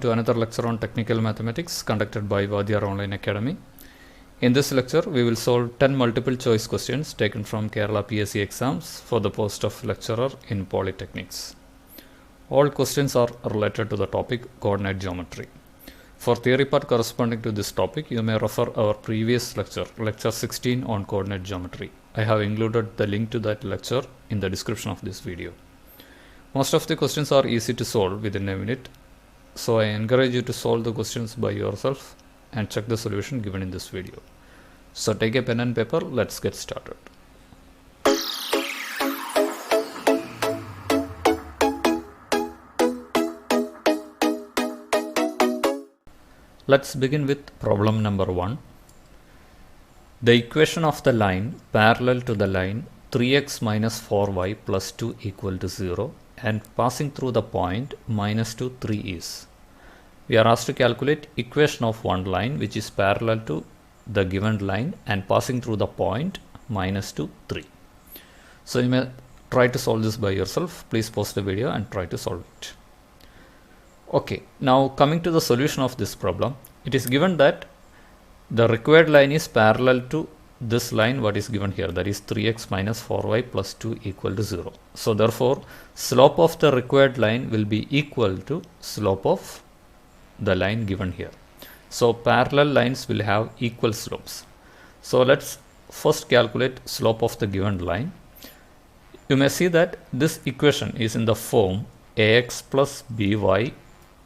To another lecture on technical mathematics conducted by Vadhyar Online Academy. In this lecture, we will solve 10 multiple choice questions taken from Kerala PSC exams for the post of lecturer in Polytechnics. All questions are related to the topic coordinate geometry. For theory part corresponding to this topic, you may refer our previous lecture, lecture 16 on coordinate geometry. I have included the link to that lecture in the description of this video. Most of the questions are easy to solve within a minute. So I encourage you to solve the questions by yourself and check the solution given in this video. So take a pen and paper, let's get started. Let's begin with problem number 1. The equation of the line parallel to the line 3x minus 4y plus 2 equal to 0 and passing through the point minus 2, 3 is. We are asked to calculate equation of one line which is parallel to the given line and passing through the point minus 2, 3. So you may try to solve this by yourself. Please pause the video and try to solve it. Okay, now coming to the solution of this problem, it is given that the required line is parallel to this line what is given here, that is 3x minus 4y plus 2 equal to 0. So therefore slope of the required line will be equal to slope of the line given here. So parallel lines will have equal slopes. So let's first calculate slope of the given line. You may see that this equation is in the form ax plus by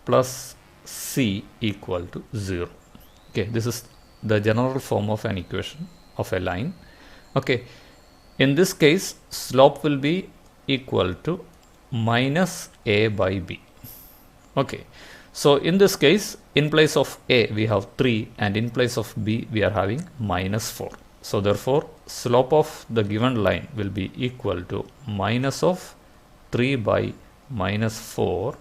plus c equal to 0. Okay, this is the general form of an equation of a line. Okay, in this case slope will be equal to minus a by b. Okay, so in this case in place of a we have 3 and in place of b we are having minus 4. So therefore slope of the given line will be equal to minus of 3 by minus 4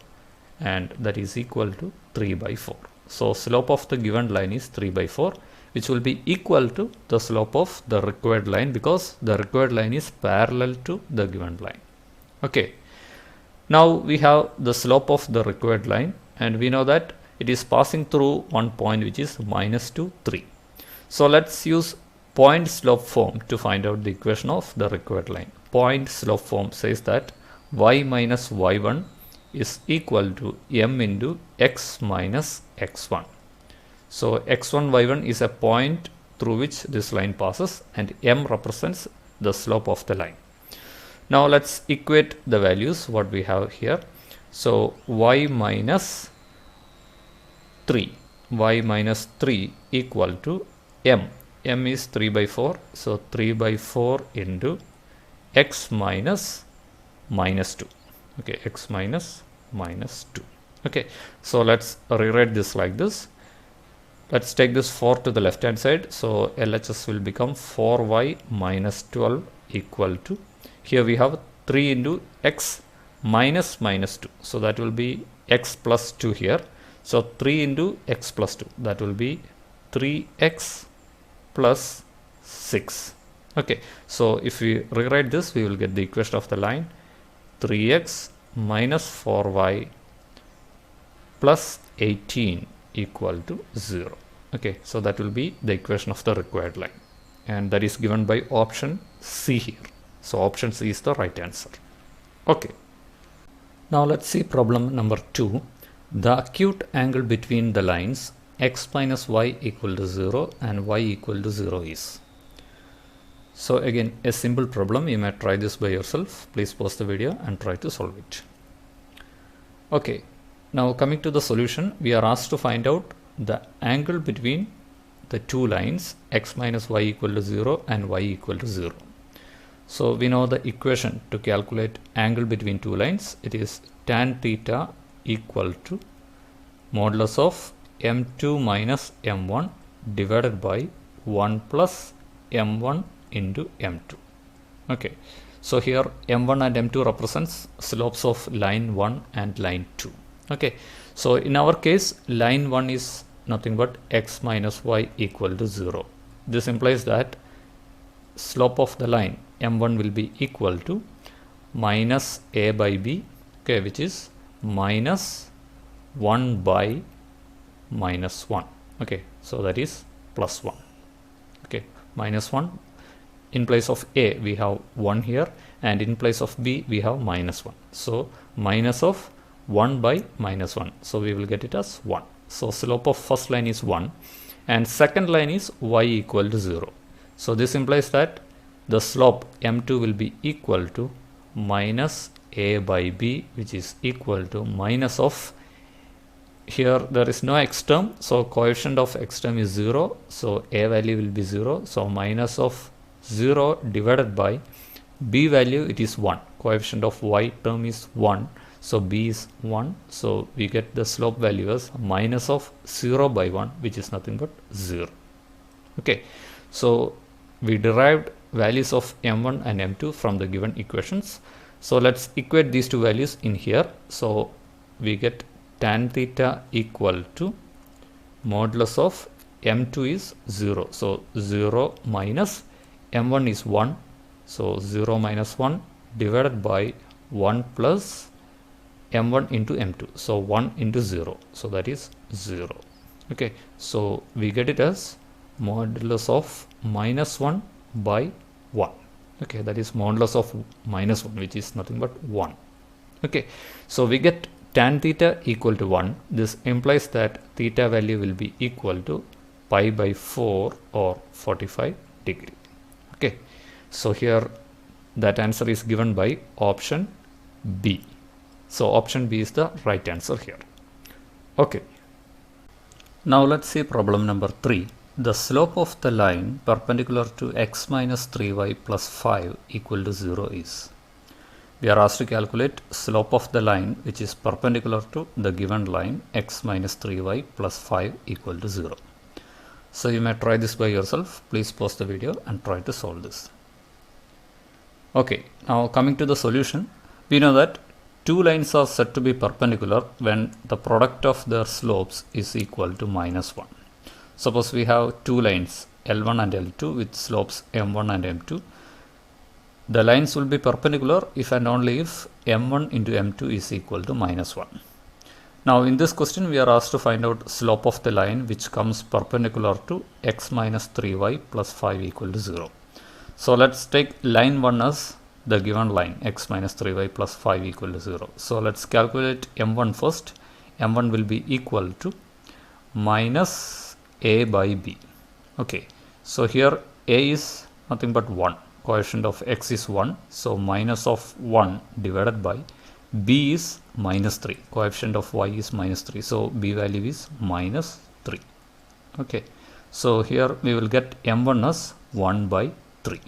and that is equal to 3 by 4. So slope of the given line is 3 by 4, which will be equal to the slope of the required line because the required line is parallel to the given line. Okay, now we have the slope of the required line and we know that it is passing through one point which is minus 2, 3. So let's use point slope form to find out the equation of the required line. Point slope form says that y minus y1 is equal to m into x minus x1. So x1, y1 is a point through which this line passes and m represents the slope of the line. Now let's equate the values what we have here. So y minus 3 equal to m. M is 3 by 4. So 3 by 4 into x minus 2. Okay, x minus 2. Okay, so let's rewrite this like this. Let's take this 4 to the left hand side. So LHS will become 4y minus 12 equal to, here we have 3 into x minus 2. So that will be x plus 2 here. So 3 into x plus 2, that will be 3x plus 6. Okay, so if we rewrite this, we will get the equation of the line 3x minus 4y plus 18 equal to 0. Okay, so that will be the equation of the required line and that is given by option C here. So option C is the right answer. Okay, now let's see problem number 2. The acute angle between the lines x minus y equal to 0 and y equal to 0 is. So again a simple problem, you may try this by yourself. Please pause the video and try to solve it. Okay, now coming to the solution, we are asked to find out the angle between the two lines x minus y equal to 0 and y equal to 0. So we know the equation to calculate angle between two lines. It is tan theta equal to modulus of m2 minus m1 divided by 1 plus m1 into m2. Okay, so here m1 and m2 represents slopes of line 1 and line 2. Okay, so in our case line 1 is nothing but x minus y equal to 0. This implies that slope of the line m1 will be equal to minus a by b, okay, which is minus 1 by minus 1. Okay, so that is plus 1. Okay, minus 1. In place of A we have 1 here, and in place of B we have minus 1. So minus of 1 by minus 1. So we will get it as 1. So slope of first line is 1 and second line is y equal to 0. So this implies that the slope m2 will be equal to minus A by B, which is equal to minus of, here there is no x term, so coefficient of x term is 0, so A value will be 0, so minus of 0 divided by B value, it is 1, coefficient of y term is 1, so B is 1, so we get the slope value as minus of 0 by 1, which is nothing but 0. Okay, so we derived values of m1 and m2 from the given equations. So let's equate these two values in here. So we get tan theta equal to modulus of m2 is 0, so 0 minus m1 is 1, so 0 minus 1 divided by 1 plus m1 into m2, so 1 into 0, so that is 0. Okay, so we get it as modulus of minus 1 by 1. Okay, that is modulus of minus 1, which is nothing but 1. Okay, so we get tan theta equal to 1. This implies that theta value will be equal to pi by 4 or 45 degree. Okay, so here that answer is given by option B. So option B is the right answer here. Okay, now let's see problem number 3. The slope of the line perpendicular to x minus 3y plus 5 equal to 0 is. We are asked to calculate slope of the line which is perpendicular to the given line x minus 3y plus 5 equal to 0. So you may try this by yourself. Please pause the video and try to solve this. Okay, now coming to the solution, we know that two lines are said to be perpendicular when the product of their slopes is equal to minus 1. Suppose we have two lines L1 and L2 with slopes m1 and m2. The lines will be perpendicular if and only if m1 into m2 is equal to minus 1. Now in this question we are asked to find out slope of the line which comes perpendicular to x minus 3y plus 5 equal to 0. So let's take line 1 as the given line x minus 3y plus 5 equal to 0. So let's calculate m1 first. m1 will be equal to minus A by B. Okay, so here A is nothing but 1, coefficient of x is 1, so minus of 1 divided by B is minus 3, coefficient of y is minus 3, so B value is minus 3. Okay, so here we will get m1 as 1 by 3.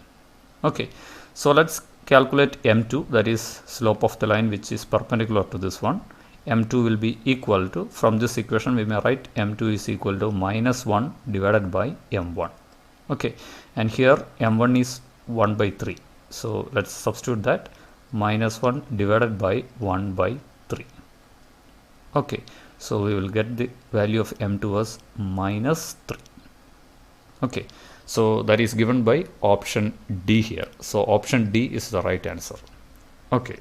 Okay, so let's calculate m2, that is slope of the line which is perpendicular to this one. m2 will be equal to, from this equation we may write m2 is equal to minus 1 divided by m1. Okay, and here m1 is 1 by 3, so let's substitute that, minus 1 divided by 1 by 3. Okay, so we will get the value of m2 as minus 3. Okay, so that is given by option D here. So option D is the right answer. Okay,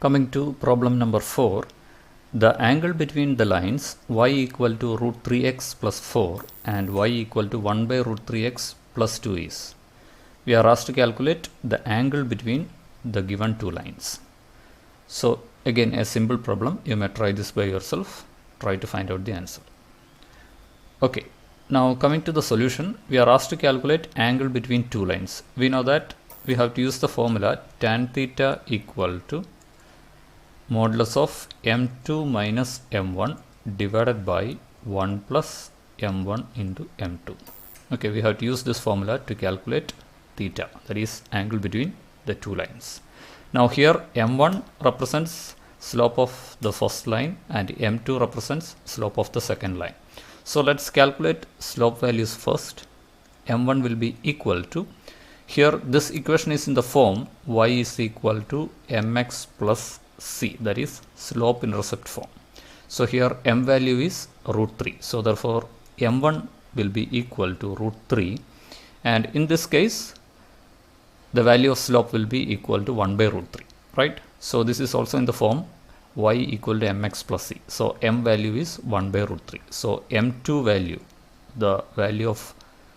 coming to problem number 4. The angle between the lines y equal to root 3x plus 4 and y equal to 1 by root 3x plus 2 is. We are asked to calculate the angle between the given two lines. So again a simple problem, you may try this by yourself, try to find out the answer. Okay, now coming to the solution, we are asked to calculate angle between two lines. We know that we have to use the formula tan theta equal to modulus of m2 minus m1 divided by 1 plus m1 into m2. Okay, we have to use this formula to calculate theta, that is angle between the two lines. Now here m1 represents slope of the first line and m2 represents slope of the second line. So let's calculate slope values first. m1 will be equal to, here this equation is in the form y is equal to mx plus c, that is slope intercept form. So here m value is root 3, so therefore m1 will be equal to root 3, and in this case the value of slope will be equal to 1 by root 3, right? So this is also in the form y equal to mx plus c. So m value is 1 by root 3. So m2 value, the value of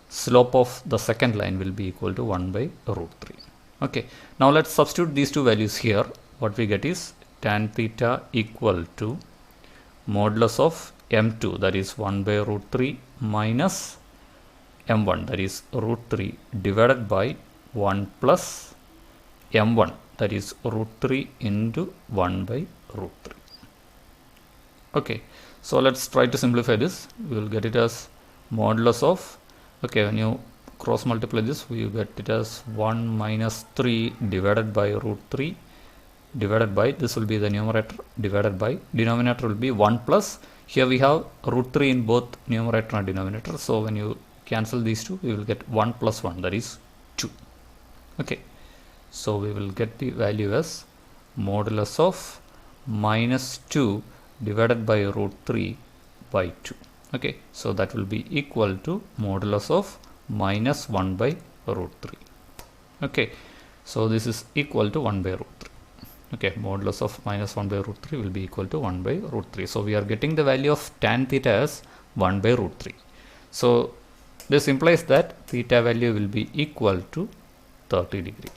slope of the second line will be equal to 1 by root 3. Okay, now let's substitute these two values here. What we get is tan theta equal to modulus of m2, that is 1 by root 3 minus m1, that is root 3 divided by 1 plus m1, that is root 3 into 1 by root 3. Okay, so let's try to simplify this. We will get it as modulus of, okay, when you cross multiply this, we get it as 1 minus 3 divided by root 3 divided by, this will be the numerator, divided by, denominator will be 1 plus, here we have root 3 in both numerator and denominator, so when you cancel these two, we will get 1 plus 1, that is 2. Okay, so we will get the value as modulus of minus 2 divided by root 3 by 2. Okay, so that will be equal to modulus of minus 1 by root 3. Okay, so this is equal to 1 by root 3. Okay, modulus of minus 1 by root 3 will be equal to 1 by root 3. So we are getting the value of tan theta as 1 by root 3. So this implies that theta value will be equal to 30 degree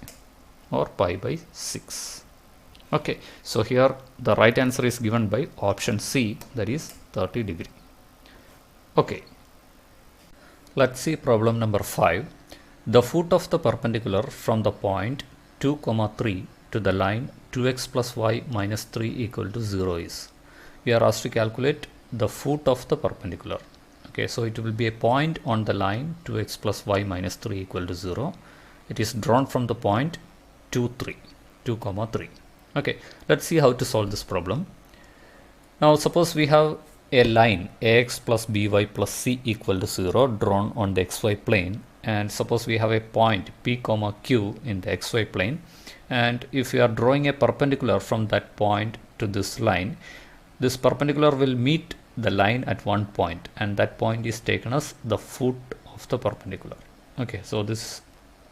or pi by 6. Okay, so here the right answer is given by option C, that is 30 degree. Okay, let's see problem number 5. The foot of the perpendicular from the point 2, 3 to the line 2x plus y minus 3 equal to 0 is. We are asked to calculate the foot of the perpendicular. Okay, so it will be a point on the line 2x plus y minus 3 equal to 0. It is drawn from the point 2, 3. Okay, let's see how to solve this problem. Now suppose we have a line ax plus by plus c equal to 0 drawn on the xy plane, and suppose we have a point p comma q in the xy plane, and if we are drawing a perpendicular from that point to this line, this perpendicular will meet the line at one point, and that point is taken as the foot of the perpendicular. Okay, so this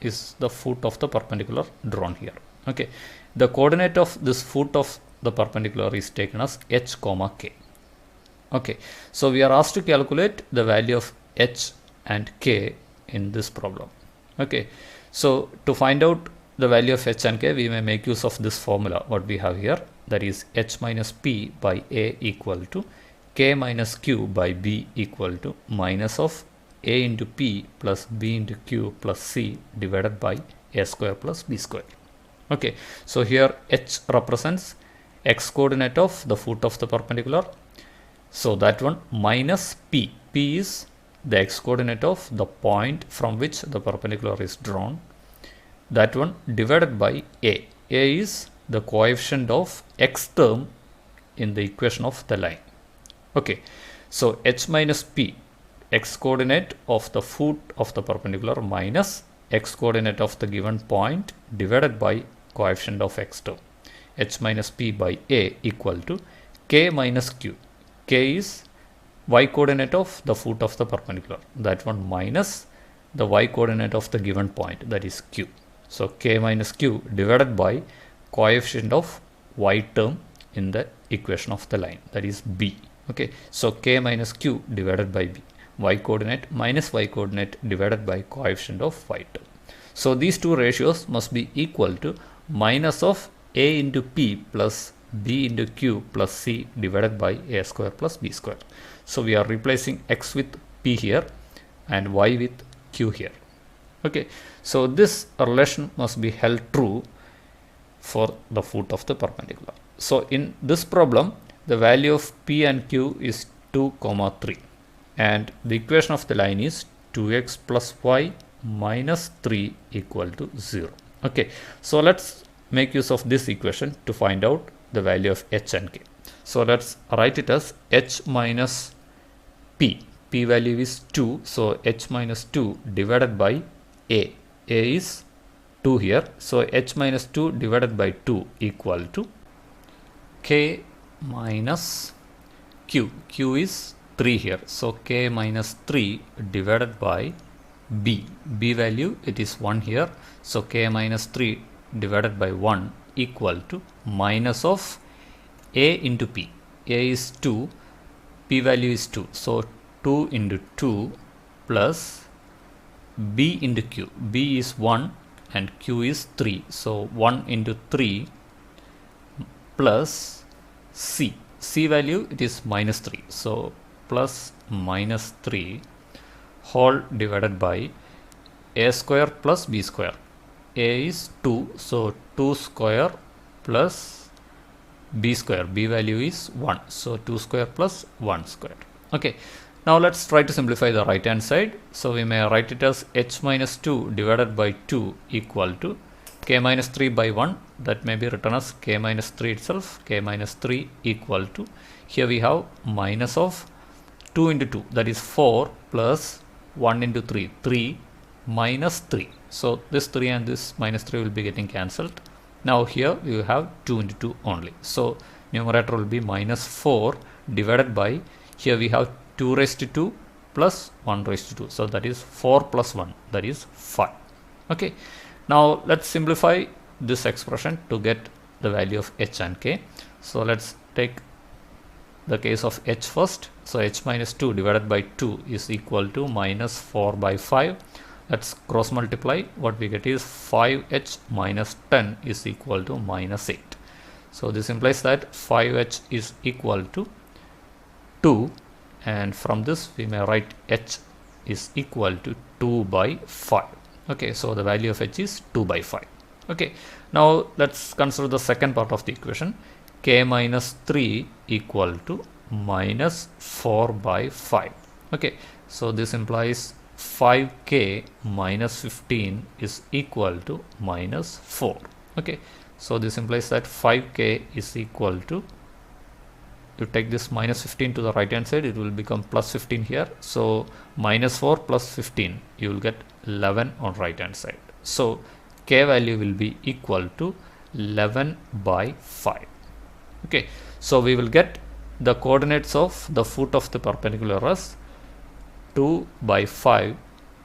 is the foot of the perpendicular drawn here. Okay, the coordinate of this foot of the perpendicular is taken as h comma k. Okay, so we are asked to calculate the value of h and k in this problem. Okay, so to find out the value of h and k, we may make use of this formula what we have here, that is h minus p by a equal to k minus q by b equal to minus of a into p plus b into q plus c divided by a square plus b square. Okay, so here h represents x coordinate of the foot of the perpendicular, so that one minus p. P is the x coordinate of the point from which the perpendicular is drawn, that one divided by a. A is the coefficient of x term in the equation of the line. Okay, so h minus p, x coordinate of the foot of the perpendicular minus x coordinate of the given point divided by coefficient of x term, h minus p by a equal to k minus q. K is y coordinate of the foot of the perpendicular, that one minus the y coordinate of the given point, that is q. So k minus q divided by coefficient of y term in the equation of the line, that is b. Okay, so k minus q divided by b, y coordinate minus y coordinate divided by coefficient of y term. So these two ratios must be equal to minus of a into p plus b into q plus c divided by a square plus b square. So we are replacing x with p here and y with q here. Okay, so this relation must be held true for the foot of the perpendicular. So in this problem, the value of p and q is 2, 3, and the equation of the line is 2x plus y minus 3 equal to 0. Okay, so let's make use of this equation to find out the value of h and k. So let's write it as h minus p. P value is 2, so h minus 2 divided by a. A is 2 here, so h minus 2 divided by 2 equal to k minus q. Q is 3 here, so k minus 3 divided by b. B value, it is 1 here, so k minus 3 divided by 1 equal to minus of A into P. A is 2, P value is 2. So 2 into 2 plus B into Q. B is 1 and Q is 3. So 1 into 3 plus C. C value it is minus 3. So plus minus 3 whole divided by A square plus B square. A is 2. So 2 square plus B square. B value is 1. So 2 square plus 1 square. Okay. Now let's try to simplify the right hand side. So we may write it as h minus 2 divided by 2 equal to k minus 3 by 1. That may be written as k minus 3 itself. K minus 3 equal to, here we have minus of 2 into 2, that is 4 plus 1 into 3, 3 minus 3. So this 3 and this minus 3 will be getting cancelled. Now here we have 2 into 2 only. So numerator will be minus 4 divided by, here we have 2 raised to 2 plus 1 raised to 2. So that is 4 plus 1, that is 5. Okay. Now let's simplify this expression to get the value of h and k. So let's take the case of h first. So h minus 2 divided by 2 is equal to minus 4 by 5. Let's cross multiply. What we get is 5h minus 10 is equal to minus 8. So this implies that 5h is equal to 2, and from this we may write h is equal to 2 by 5. Okay, so the value of h is 2 by 5. Okay, now let's consider the second part of the equation. K minus 3 equal to minus 4 by 5. Okay, so this implies 5k minus 15 is equal to minus 4. Okay, so this implies that 5k is equal to, you take this minus 15 to the right hand side, it will become plus 15 here. So minus 4 plus 15, you will get 11 on right hand side. So k value will be equal to 11 by 5. Okay, so we will get the coordinates of the foot of the perpendicular as 2 by 5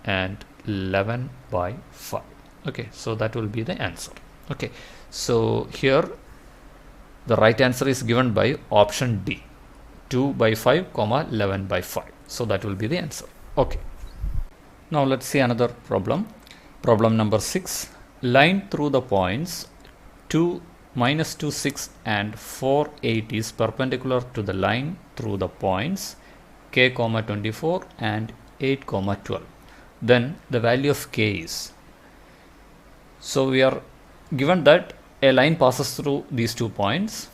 and 11 by 5. Okay, so that will be the answer. Okay, so here the right answer is given by option D, 2 by 5 comma 11 by 5. So that will be the answer. Okay, now let's see another problem. Problem number 6. Line through the points 2, minus 2, 6 and 4, 8 is perpendicular to the line through the points k comma 24 and 8 comma 12. Then the value of k is. So we are given that a line passes through these 2 points,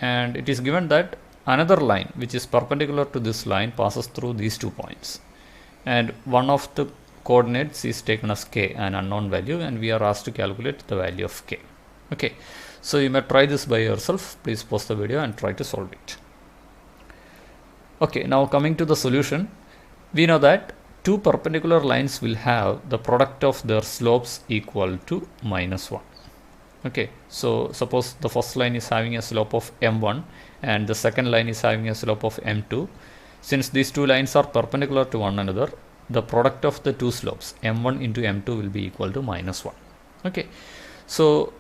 and it is given that another line which is perpendicular to this line passes through these 2 points, and one of the coordinates is taken as k, an unknown value, and we are asked to calculate the value of k. Okay, so you may try this by yourself. Please pause the video and try to solve it. Okay, now coming to the solution, we know that 2 perpendicular lines will have the product of their slopes equal to minus 1. Okay, so suppose the first line is having a slope of m1 and the second line is having a slope of m2. Since these 2 lines are perpendicular to one another, the product of the 2 slopes m1 into m2 will be equal to minus 1. Okay, so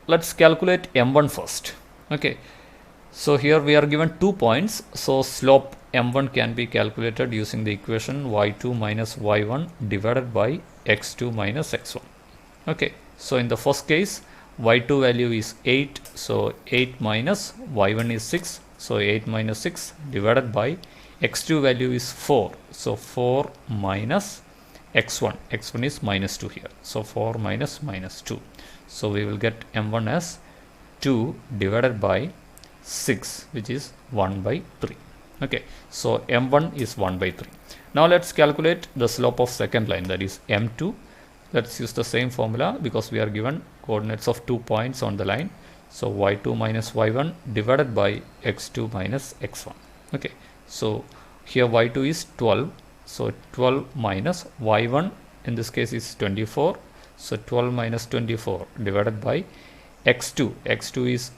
let's calculate m1 first. Okay, so here we are given 2 points, so slope m1 can be calculated using the equation y2 minus y1 divided by x2 minus x1. Okay, so in the first case y2 value is 8, so 8 minus y1 is 6, so 8 minus 6 divided by x2 value is 4, so 4 minus x1, x1 is minus 2 here, so 4 minus minus 2, so we will get m1 as 2 divided by 6, which is 1 by 3. Okay, so m1 is 1 by 3. Now let's calculate the slope of second line, that is m2. Let's use the same formula because we are given coordinates of 2 points on the line. So y2 minus y1 divided by x2 minus x1. Okay, so here y2 is 12, so 12 minus y1 in this case is 24, so 12 minus 24 divided by x2, x2 is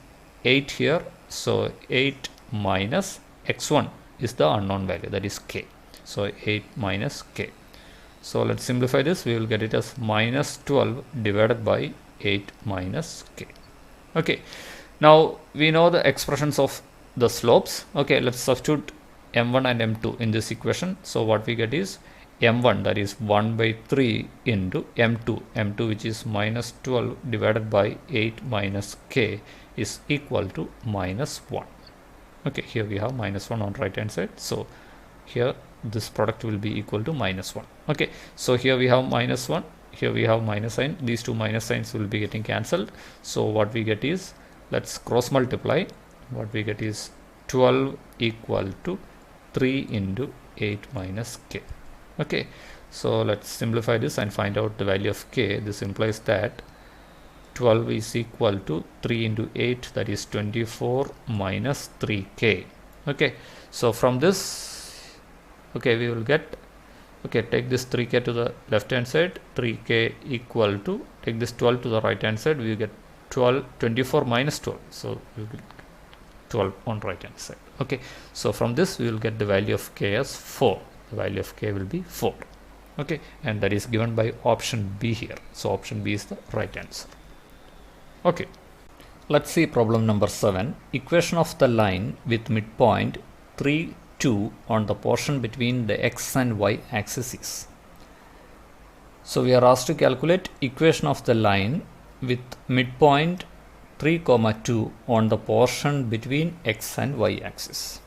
8 here, so 8 minus x1 is the unknown value, that is k, so 8 minus k. So let's simplify this, we will get it as minus 12 divided by 8 minus k. Okay, Now we know the expressions of the slopes. Okay, let's substitute m1 and m2 in this equation. So what we get is m1, that is 1 by 3 into m2 which is minus 12 divided by 8 minus k is equal to minus 1. Okay, here we have minus 1 on right hand side. So here this product will be equal to minus 1. Okay, so here we have minus 1, here we have minus sign. These two minus signs will be getting cancelled. So what we get is, let's cross multiply. What we get is 12 equal to 3 into 8 minus k. Okay, so let's simplify this and find out the value of k. This implies that 12 is equal to 3 into 8, that is 24 minus 3k. Okay, so from this, okay, we will get, okay, take this 3k to the left hand side, 3k equal to, take this 12 to the right hand side, we get 24 minus 12, so we will get 12 on right hand side. Okay, so from this we will get the value of k as 4. The value of k will be 4. Okay, and that is given by option B here. So option B is the right answer. Okay, let's see problem number 7. Equation of the line with midpoint 3, 2 on the portion between the x and y axis is. So we are asked to calculate equation of the line with midpoint 3, 2 on the portion between x and y axis.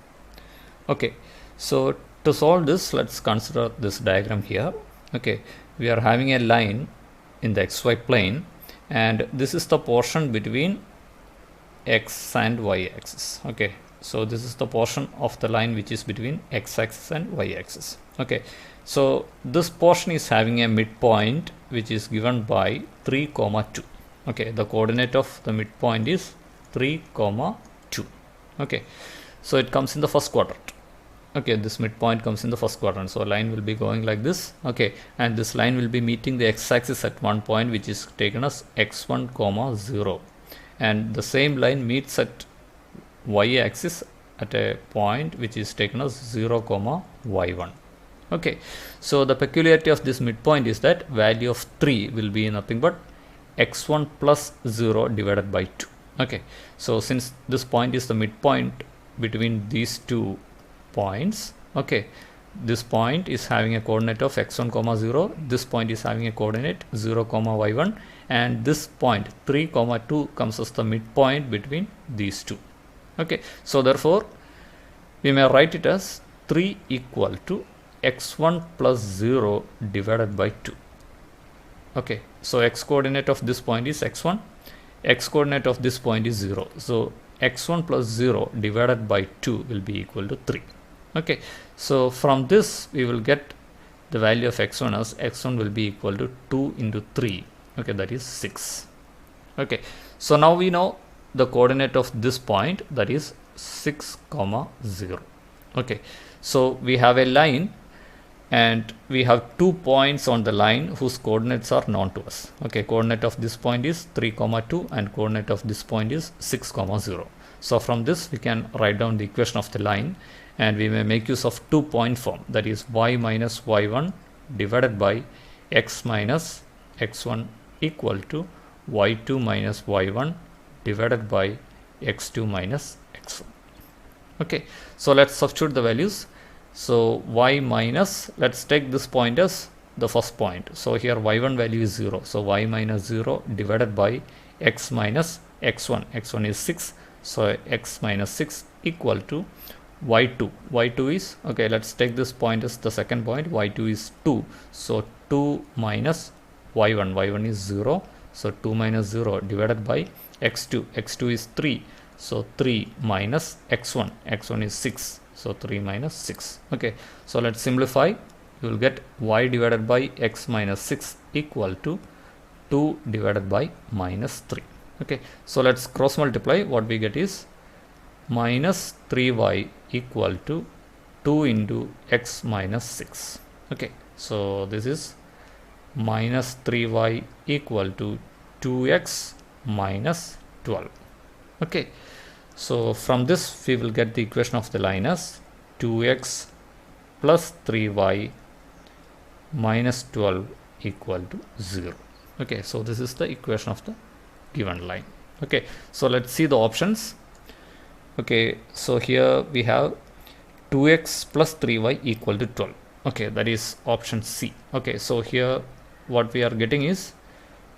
Okay, so to solve this, let's consider this diagram here. Okay, we are having a line in the xy plane, and this is the portion between x and y axis. Okay, so this is the portion of the line which is between x axis and y axis. Okay, so this portion is having a midpoint which is given by 3, 2. Okay, the coordinate of the midpoint is 3, 2. Okay, so it comes in the first quadrant. Okay, this midpoint comes in the first quadrant, so a line will be going like this. Okay, and this line will be meeting the x-axis at one point, which is taken as x1, 0, and the same line meets at y-axis at a point which is taken as 0, y1. Okay, so the peculiarity of this midpoint is that value of 3 will be nothing but x1 plus 0 divided by 2. Okay, so since this point is the midpoint between these two points, okay, this point is having a coordinate of x1, 0, this point is having a coordinate 0, y1, and this point 3, 2 comes as the midpoint between these two. Okay, so therefore we may write it as 3 equal to x1 plus 0 divided by 2. Okay, so x coordinate of this point is x1, x coordinate of this point is 0, so x1 plus 0 divided by 2 will be equal to 3. Okay, so from this we will get the value of x1 as x1 will be equal to 2 into 3. Okay, that is 6. Okay, so now we know the coordinate of this point, that is 6, 0. Okay, so we have a line and we have 2 points on the line whose coordinates are known to us. Okay, coordinate of this point is 3, 2 and coordinate of this point is 6, 0. So from this we can write down the equation of the line, and we may make use of 2-point form, that is y minus y1 divided by x minus x1 equal to y2 minus y1 divided by x2 minus x1. Okay, so let's substitute the values. So y minus, let's take this point as the first point. So here y1 value is 0. So y minus 0 divided by x minus x1. x1 is 6. So x minus 6 equal to y2. y2 is, okay, let's take this point as the second point. y2 is 2. So 2 minus y1. y1 is 0. So 2 minus 0 divided by x2. x2 is 3. So 3 minus x1. x1 is 6. So 3 minus 6. Okay, so let's simplify. You will get y divided by x minus 6 equal to 2 divided by minus 3. Okay, so let's cross multiply. What we get is minus 3y equal to 2 into x minus 6. Okay, so this is minus 3y equal to 2x minus 12. Okay, so from this we will get the equation of the line as 2x plus 3y minus 12 equal to 0. Okay, so this is the equation of the given line. Okay, so let's see the options. Okay, so here we have 2x plus 3y equal to 12. Okay, that is option C. Okay, so here what we are getting is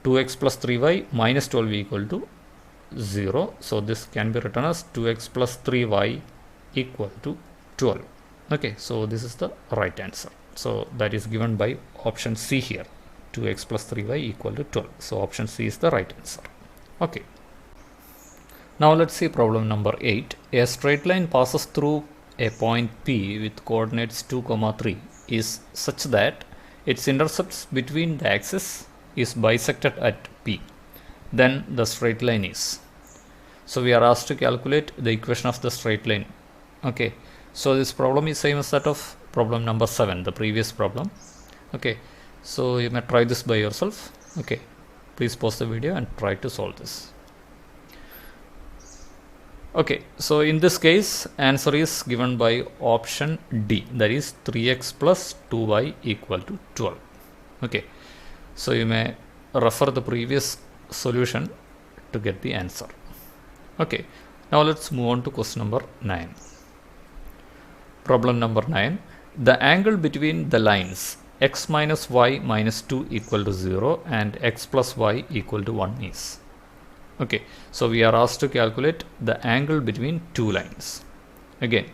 2x plus 3y minus 12 equal to 0. So this can be written as 2x plus 3y equal to 12. Okay, so this is the right answer. So that is given by option C here. 2x plus 3y equal to 12. So option C is the right answer. Okay. Now let's see problem number 8. A straight line passes through a point P with coordinates 2, 3 is such that its intercepts between the axes is bisected at P. Then the straight line is. So we are asked to calculate the equation of the straight line. Okay. So this problem is same as that of problem number 7, the previous problem. Okay. So you may try this by yourself. Okay. Please pause the video and try to solve this. Okay, so in this case, answer is given by option D, that is 3x plus 2y equal to 12. Okay, so you may refer the previous solution to get the answer. Okay, now let's move on to question number 9. Problem number 9. The angle between the lines x minus y minus 2 equal to 0 and x plus y equal to 1 is. Okay, so we are asked to calculate the angle between two lines. Again,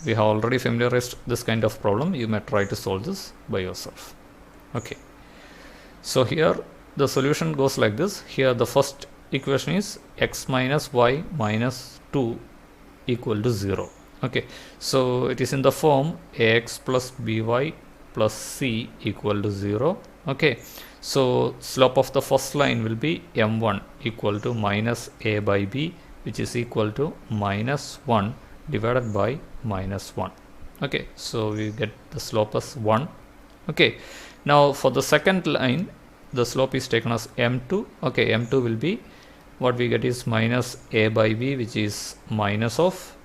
we have already familiarized this kind of problem. You may try to solve this by yourself. Okay, so here the solution goes like this. Here the first equation is x minus y minus 2 equal to 0. Okay, so it is in the form ax plus by plus c equal to 0. Okay, so slope of the first line will be m1 equal to minus a by b, which is equal to minus 1 divided by minus 1. Okay, so we get the slope as 1. Okay, now for the second line, the slope is taken as m2. Okay, m2 will be, what we get is minus a by b, which is minus of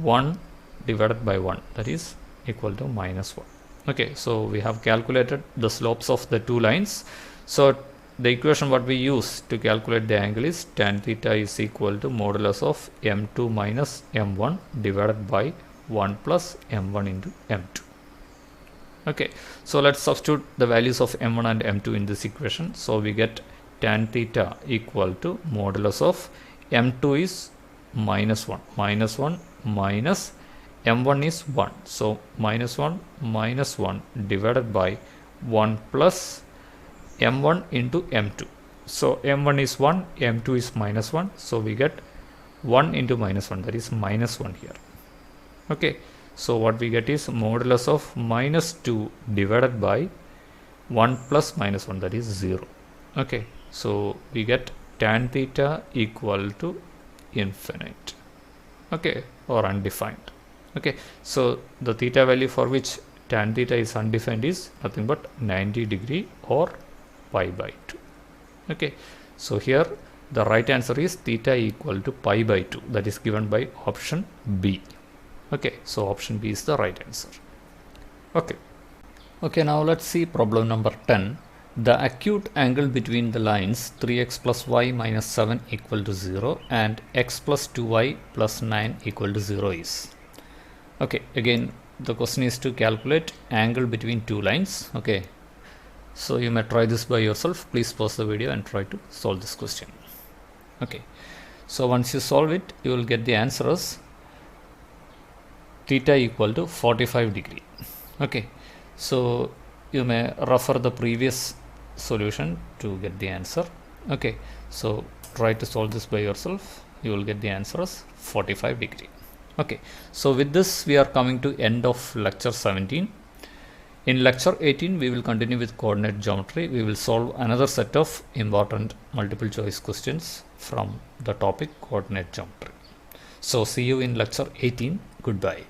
1 divided by 1, that is equal to minus 1. Okay, so we have calculated the slopes of the two lines. So the equation what we use to calculate the angle is tan theta is equal to modulus of m2 minus m1 divided by 1 plus m1 into m2. Okay, so let's substitute the values of m1 and m2 in this equation. So we get tan theta equal to modulus of m2 is minus 1 minus m1 is 1, so minus 1 divided by 1 plus m1 into m2. So m1 is 1, m2 is minus 1, so we get 1 into minus 1, that is minus 1 here. Okay, so what we get is modulus of minus 2 divided by 1 plus minus 1, that is 0. Okay, so we get tan theta equal to infinite. Okay, or undefined. Okay, so the theta value for which tan theta is undefined is nothing but 90 degree or pi by 2. Okay, so here the right answer is theta equal to pi by 2, that is given by option B. Okay, so option B is the right answer. Okay, now let's see problem number 10. The acute angle between the lines 3x plus y minus 7 equal to 0 and x plus 2y plus 9 equal to 0 is. Okay, again the question is to calculate angle between two lines. Okay, so you may try this by yourself. Please pause the video and try to solve this question. Okay, so once you solve it, you will get the answer as theta equal to 45 degree. Okay, so you may refer the previous solution to get the answer. Okay, so try to solve this by yourself. You will get the answer as 45 degree. Okay, so with this we are coming to end of lecture 17. In lecture 18 we will continue with coordinate geometry. We will solve another set of important multiple choice questions from the topic coordinate geometry. So see you in lecture 18. Goodbye.